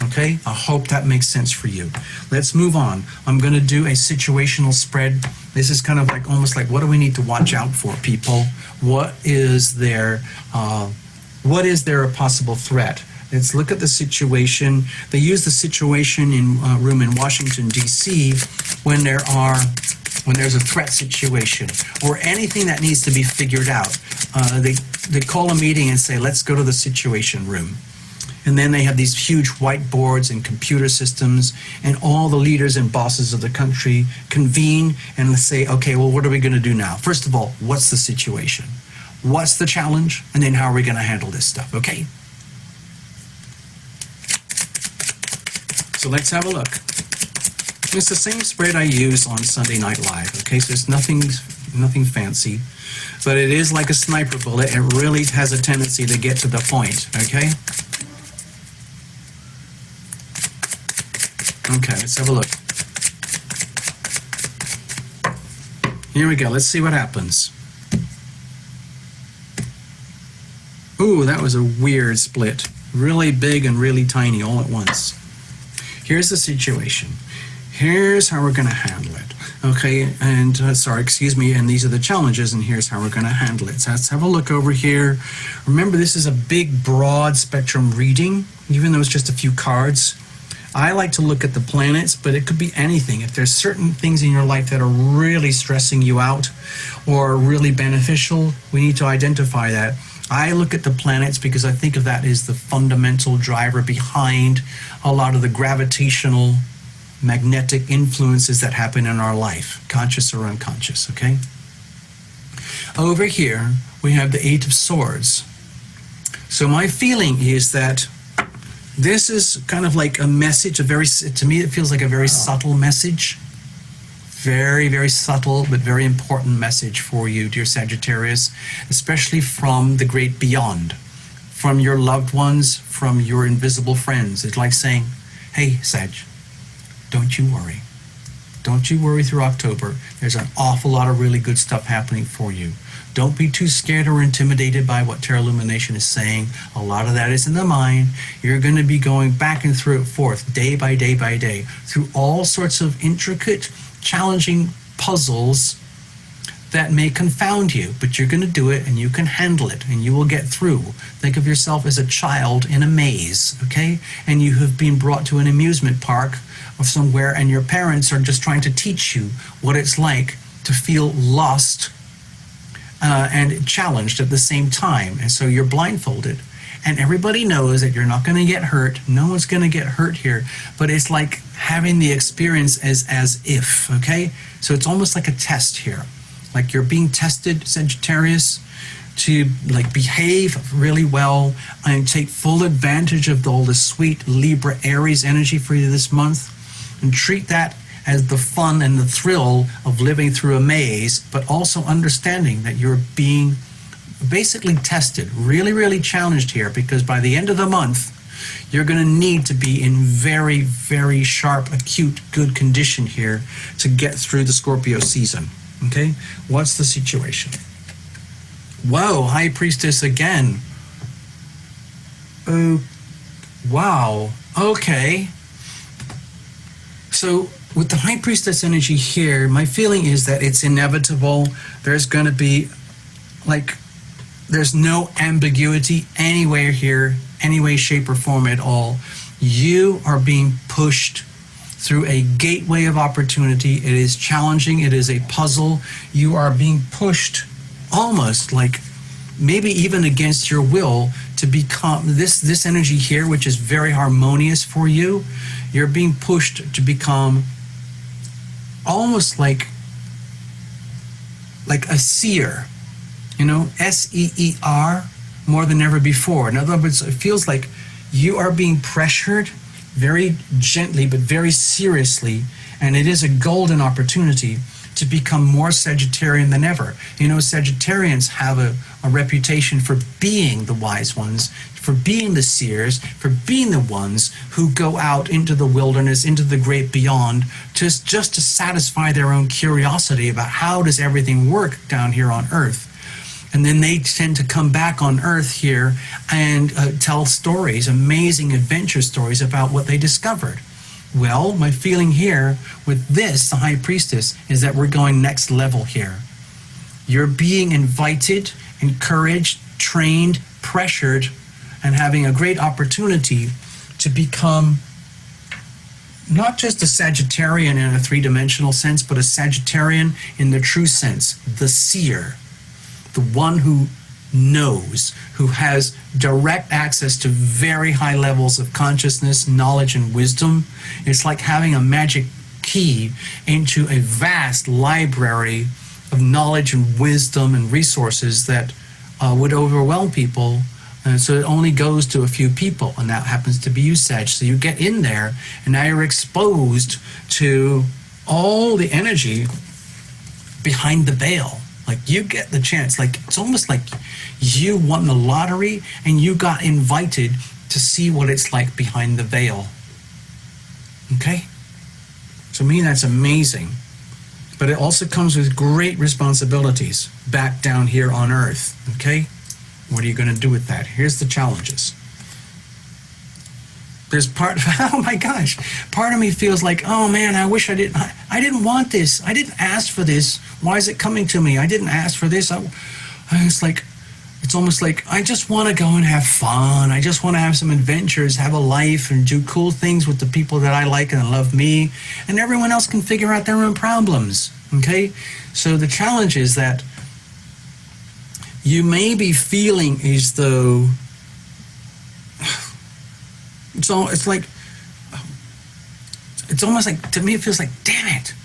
Okay, I hope that makes sense for you. Let's move on. I'm going to do a situational spread. This is kind of like almost like, what do we need to watch out for, people? What is there a possible threat? Let's look at the situation. They use the situation room in Washington, D.C. when there's a threat situation or anything that needs to be figured out. They call a meeting and say, let's go to the situation room. And then they have these huge whiteboards and computer systems, and all the leaders and bosses of the country convene and say, okay, well, what are we going to do now? First of all, what's the situation? What's the challenge? And then how are we going to handle this stuff, okay? So let's have a look. It's the same spread I use on Sunday Night Live, okay? So it's nothing fancy, but it is like a sniper bullet. It really has a tendency to get to the point, okay? Okay, let's have a look. Here we go. Let's see what happens. Ooh, that was a weird split. Really big and really tiny all at once. Here's the situation. Here's how we're going to handle it. Okay, and and these are the challenges, and here's how we're going to handle it. So let's have a look over here. Remember, this is a big, broad spectrum reading, even though it's just a few cards. I like to look at the planets, but it could be anything. If there's certain things in your life that are really stressing you out or really beneficial, we need to identify that. I look at the planets because I think of that as the fundamental driver behind a lot of the gravitational, magnetic influences that happen in our life, conscious or unconscious, okay? Over here, we have the 8 of Swords. So my feeling is that this is kind of like a message, to me it feels like a very subtle message. Very, very subtle, but very important message for you, dear Sagittarius, especially from the great beyond, from your loved ones, from your invisible friends. It's like saying, hey, Sag, don't you worry. Don't you worry through October. There's an awful lot of really good stuff happening for you. Don't be too scared or intimidated by what Tarot Illumination is saying. A lot of that is in the mind. You're going to be going back and forth, day by day by day, through all sorts of intricate, challenging puzzles that may confound you, but you're going to do it and you can handle it and you will get through. Think of yourself as a child in a maze, okay? And you have been brought to an amusement park or somewhere, and your parents are just trying to teach you what it's like to feel lost and challenged at the same time. And so you're blindfolded. And everybody knows that you're not going to get hurt. No one's going to get hurt here. But it's like having the experience as if, okay? So it's almost like a test here. Like you're being tested, Sagittarius, to like behave really well and take full advantage of all the sweet Libra Aries energy for you this month. And treat that as the fun and the thrill of living through a maze, but also understanding that you're being basically tested, really, really challenged here, because by the end of the month, you're going to need to be in very, very sharp, acute, good condition here to get through the Scorpio season. Okay? What's the situation? Whoa, High Priestess again. Oh, wow. Okay. So with the High Priestess energy here, my feeling is that it's inevitable. There's going to be, like, there's no ambiguity anywhere here, any way, shape, or form at all. You are being pushed through a gateway of opportunity. It is challenging. It is a puzzle. You are being pushed almost like maybe even against your will to become this energy here, which is very harmonious for you. You're being pushed to become almost like a seer, you know, S-E-E-R, more than ever before. In other words, it feels like you are being pressured very gently but very seriously, and it is a golden opportunity to become more Sagittarian than ever. You know, Sagittarians have a reputation for being the wise ones, for being the seers, for being the ones who go out into the wilderness, into the great beyond, just to satisfy their own curiosity about how does everything work down here on Earth. And then they tend to come back on Earth here and tell stories, amazing adventure stories about what they discovered. Well, my feeling here with this, the High Priestess, is that we're going next level here. You're being invited, encouraged, trained, pressured, and having a great opportunity to become not just a Sagittarian in a three-dimensional sense, but a Sagittarian in the true sense, the seer, the one who knows, who has direct access to very high levels of consciousness, knowledge, and wisdom. It's like having a magic key into a vast library of knowledge and wisdom and resources that would overwhelm people. And so it only goes to a few people, and that happens to be you, Sag. So you get in there, and now you're exposed to all the energy behind the veil. Like, you get the chance. Like, it's almost like you won the lottery and you got invited to see what it's like behind the veil. Okay? To me, that's amazing. But it also comes with great responsibilities back down here on Earth. Okay? What are you going to do with that? Here's the challenges. There's oh my gosh, part of me feels like, oh man, I wish I didn't want this. I didn't ask for this. Why is it coming to me? I didn't ask for this. It's almost like I just want to go and have fun. I just want to have some adventures, have a life, and do cool things with the people that I like and love me. And everyone else can figure out their own problems. Okay? So the challenge is that you may be feeling as though it's almost like, to me it feels like, damn it,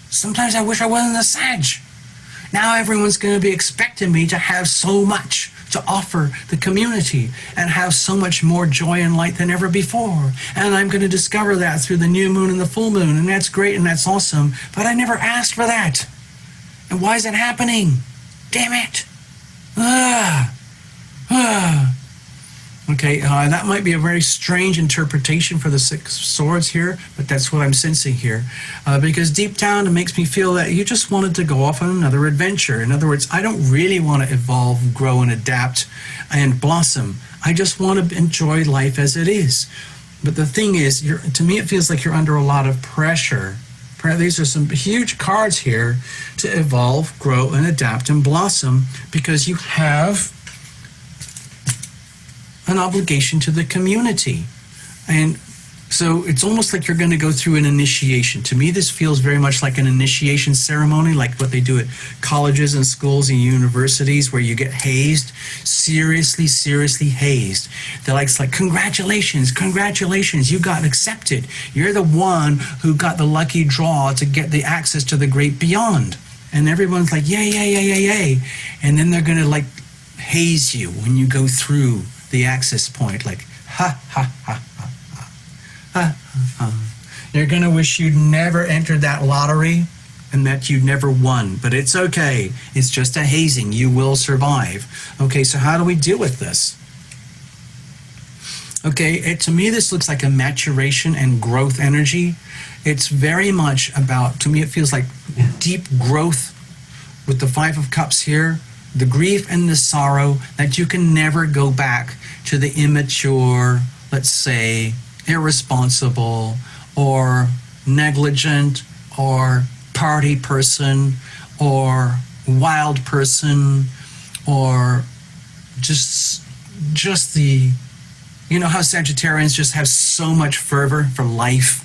sometimes I wish I wasn't a Sag. Now everyone's going to be expecting me to have so much to offer the community and have so much more joy and light than ever before. And I'm going to discover that through the new moon and the full moon, and that's great and that's awesome, but I never asked for that. And why is it happening? Damn it. Okay, that might be a very strange interpretation for the Six of Swords here, but that's what I'm sensing here. Because deep down it makes me feel that you just wanted to go off on another adventure. In other words, I don't really want to evolve, grow, and adapt and blossom. I just want to enjoy life as it is. But the thing is, to me it feels like you're under a lot of pressure. These are some huge cards here to evolve, grow, and adapt and blossom, because you have an obligation to the community. And so it's almost like you're going to go through an initiation. To me, this feels very much like an initiation ceremony, like what they do at colleges and schools and universities, where you get hazed, seriously hazed. They're like, it's like, congratulations, you got accepted. You're the one who got the lucky draw to get the access to the great beyond. And everyone's like, yay. And then they're going to like haze you when you go through the access point, like, ha. You're going to wish you'd never entered that lottery and that you'd never won. But it's okay. It's just a hazing. You will survive. Okay, so how do we deal with this? Okay, to me, this looks like a maturation and growth energy. It's very much about, to me, it feels like deep growth with the Five of Cups here. The grief and the sorrow that you can never go back to the immature, let's say, irresponsible or negligent or party person or wild person, or just the, you know how Sagittarians just have so much fervor for life,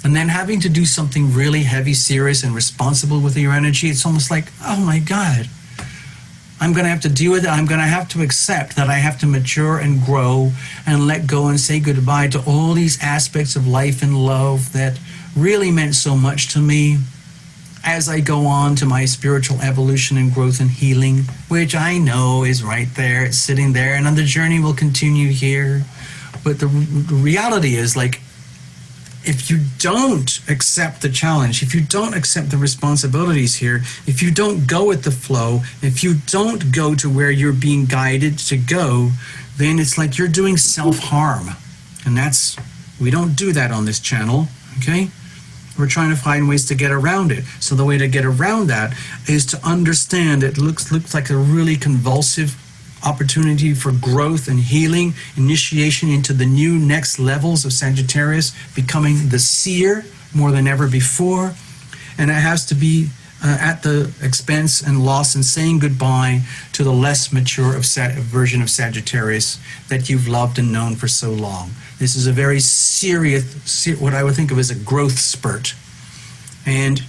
and then having to do something really heavy, serious, and responsible with your energy. It's almost like, oh my God, I'm going to have to deal with it. I'm going to have to accept that I have to mature and grow and let go and say goodbye to all these aspects of life and love that really meant so much to me as I go on to my spiritual evolution and growth and healing, which I know is right there. It's sitting there, and the journey will continue here. But the reality is, like, if you don't accept the challenge, if you don't accept the responsibilities here, if you don't go with the flow, if you don't go to where you're being guided to go, then it's like you're doing self-harm. And we don't do that on this channel, okay? We're trying to find ways to get around it. So the way to get around that is to understand it looks like a really convulsive opportunity for growth and healing, initiation into the new next levels of Sagittarius, becoming the seer more than ever before. And it has to be at the expense and loss and saying goodbye to the less mature version of Sagittarius that you've loved and known for so long. This is a very serious, what I would think of as a growth spurt. And,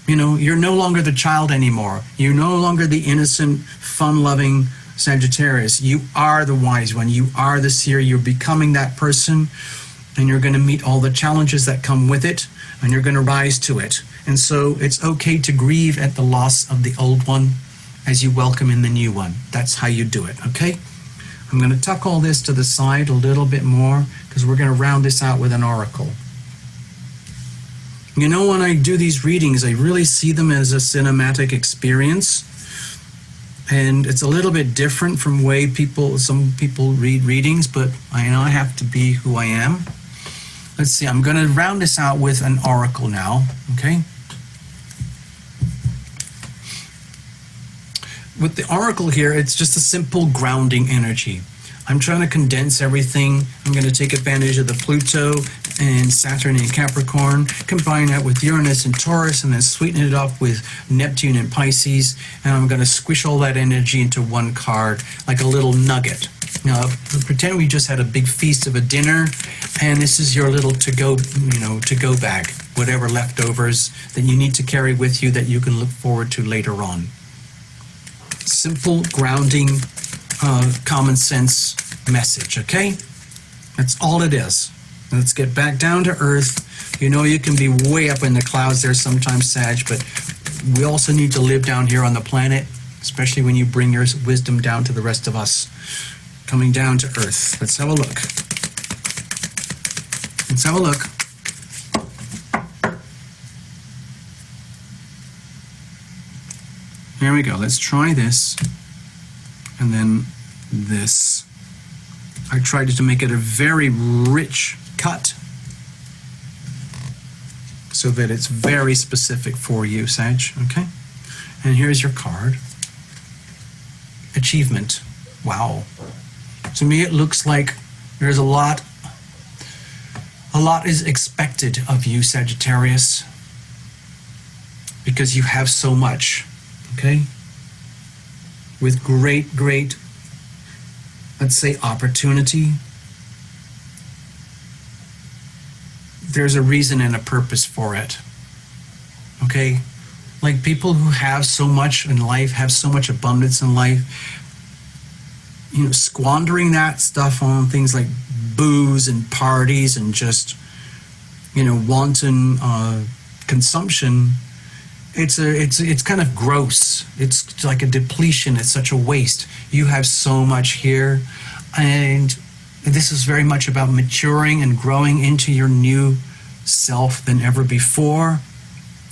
you know, you're no longer the child anymore. You're no longer the innocent, fun-loving Sagittarius. You are the wise one. You are the seer. You're becoming that person, and you're going to meet all the challenges that come with it, and you're going to rise to it. And so it's okay to grieve at the loss of the old one as you welcome in the new one. That's how you do it, okay? I'm going to tuck all this to the side a little bit more because we're going to round this out with an oracle. You know, when I do these readings, I really see them as a cinematic experience. And it's a little bit different from the way some people read readings, but I know I have to be who I am. Let's see, I'm going to round this out with an oracle now, okay? With the oracle here, it's just a simple grounding energy. I'm trying to condense everything. I'm going to take advantage of the Pluto and Saturn and Capricorn, combine that with Uranus and Taurus, and then sweeten it up with Neptune and Pisces. And I'm going to squish all that energy into one card, like a little nugget. Now, pretend we just had a big feast of a dinner, and this is your little to-go bag, whatever leftovers that you need to carry with you that you can look forward to later on. Simple, grounding, common sense message, okay? That's all it is. Let's get back down to earth. You know, you can be way up in the clouds there sometimes, Sag, but we also need to live down here on the planet, especially when you bring your wisdom down to the rest of us. Coming down to earth. Let's have a look. Let's have a look. Here we go. Let's try this. And then this. I tried to make it a very rich cut so that it's very specific for you, Sag. Okay? And here's your card. Achievement. Wow. To me, it looks like there's a lot is expected of you, Sagittarius, because you have so much, okay? With great, let's say, opportunity. There's a reason and a purpose for it, okay? Like people who have so much in life, have so much abundance in life, you know, squandering that stuff on things like booze and parties and just, you know, wanton consumption, it's kind of gross. It's like a depletion. It's such a waste. You have so much here, and this is very much about maturing and growing into your new self than ever before,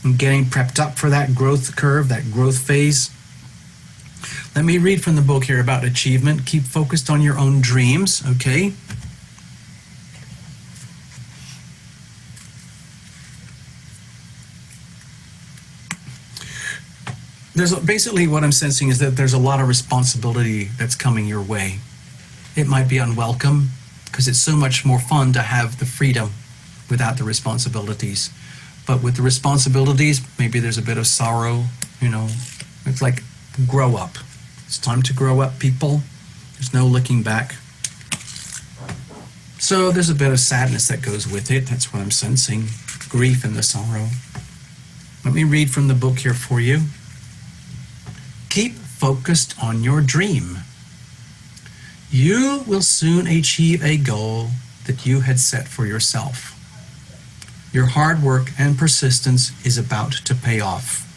and getting prepped up for that growth curve, that growth phase. Let me read from the book here about achievement. Keep focused on your own dreams, okay? Basically what I'm sensing is that there's a lot of responsibility that's coming your way. It might be unwelcome because it's so much more fun to have the freedom without the responsibilities. But with the responsibilities, maybe there's a bit of sorrow, you know. It's like grow up. It's time to grow up, people. There's no looking back. So there's a bit of sadness that goes with it. That's what I'm sensing. Grief and the sorrow. Let me read from the book here for you. Keep focused on your dream. You will soon achieve a goal that you had set for yourself. Your hard work and persistence is about to pay off.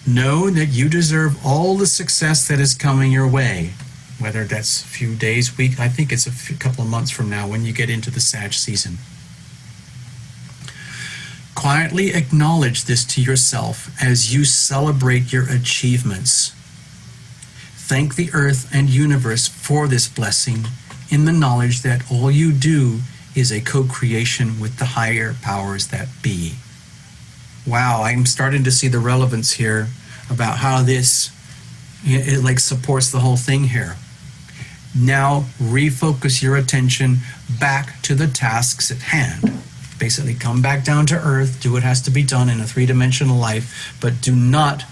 Know that you deserve all the success that is coming your way, whether that's a few days, week, I think it's a couple of months from now when you get into the Sag season. Quietly acknowledge this to yourself as you celebrate your achievements. Thank the earth and universe for this blessing in the knowledge that all you do is a co-creation with the higher powers that be. Wow, I'm starting to see the relevance here about how this, it like supports the whole thing here. Now refocus your attention back to the tasks at hand. Basically come back down to earth, do what has to be done in a three-dimensional life, but do not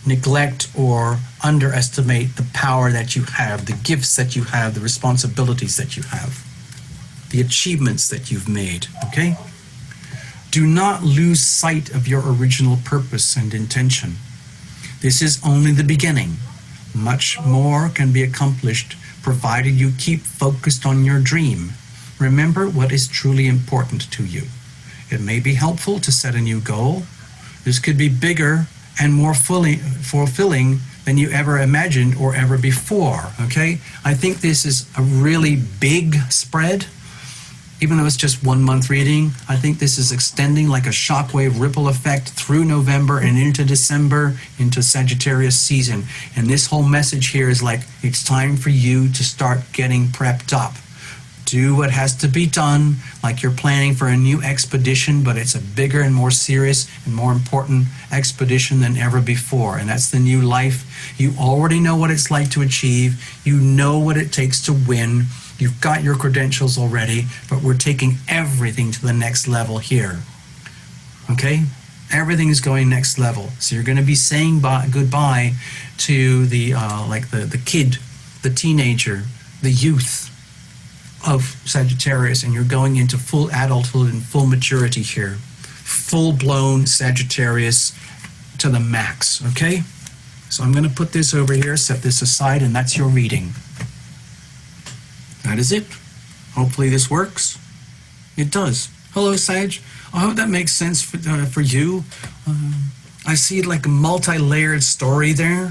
neglect or underestimate the power that you have, the gifts that you have, the responsibilities that you have, the achievements that you've made, okay? Do not lose sight of your original purpose and intention. This is only the beginning. Much more can be accomplished provided you keep focused on your dream. Remember what is truly important to you. It may be helpful to set a new goal. This could be bigger and more fulfilling than you ever imagined or ever before, okay? I think this is a really big spread. Even though it's just 1 month reading, I think this is extending like a shockwave ripple effect through November and into December, into Sagittarius season. And this whole message here is like, it's time for you to start getting prepped up. Do what has to be done, like you're planning for a new expedition, but it's a bigger and more serious and more important expedition than ever before. And that's the new life. You already know what it's like to achieve. You know what it takes to win. You've got your credentials already, but we're taking everything to the next level here. Okay? Everything is going next level. So you're going to be saying goodbye to the kid, the teenager, the youth of Sagittarius, and you're going into full adulthood and full maturity here. Full-blown Sagittarius to the max, okay? So I'm going to put this over here, set this aside, and that's your reading. That is it. Hopefully this works. It does. Hello, Sag. I hope that makes sense for you. I see like a multi-layered story there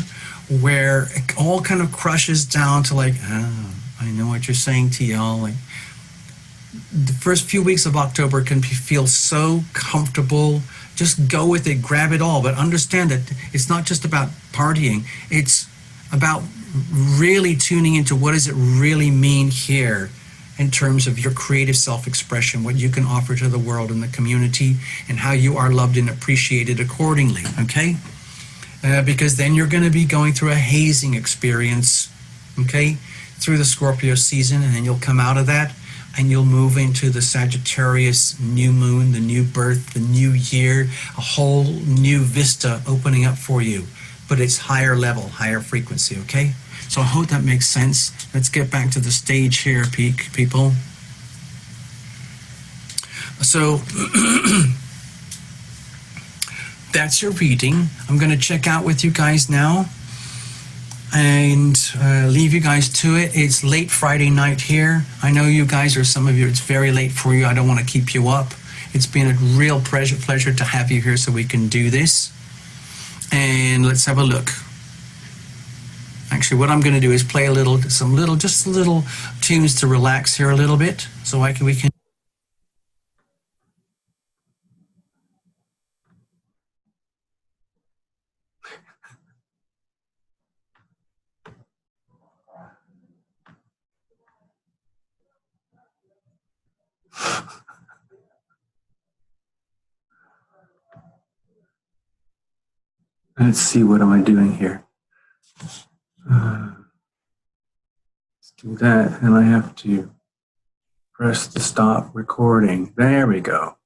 where it all kind of crushes down to like, I know what you're saying, TL. Like, the first few weeks of October can feel so comfortable. Just go with it, grab it all. But understand that it's not just about partying. It's about really tuning into what does it really mean here in terms of your creative self-expression, what you can offer to the world and the community, and how you are loved and appreciated accordingly, okay? Because then you're going to be going through a hazing experience, okay, through the Scorpio season, and then you'll come out of that and you'll move into the Sagittarius new moon, the new birth, the new year, a whole new vista opening up for you. But it's higher level, higher frequency, okay? So I hope that makes sense. Let's get back to the stage here, people. So that's your reading. I'm going to check out with you guys now and leave you guys to it. It's late Friday night here. I know you guys, or some of you, it's very late for you. I don't want to keep you up. It's been a real pleasure to have you here so we can do this. And let's have a look. Actually, what I'm going to do is play just little tunes to relax here a little bit, so we can. Let's see, what am I doing here? Let's do that, and I have to press the stop recording. There we go.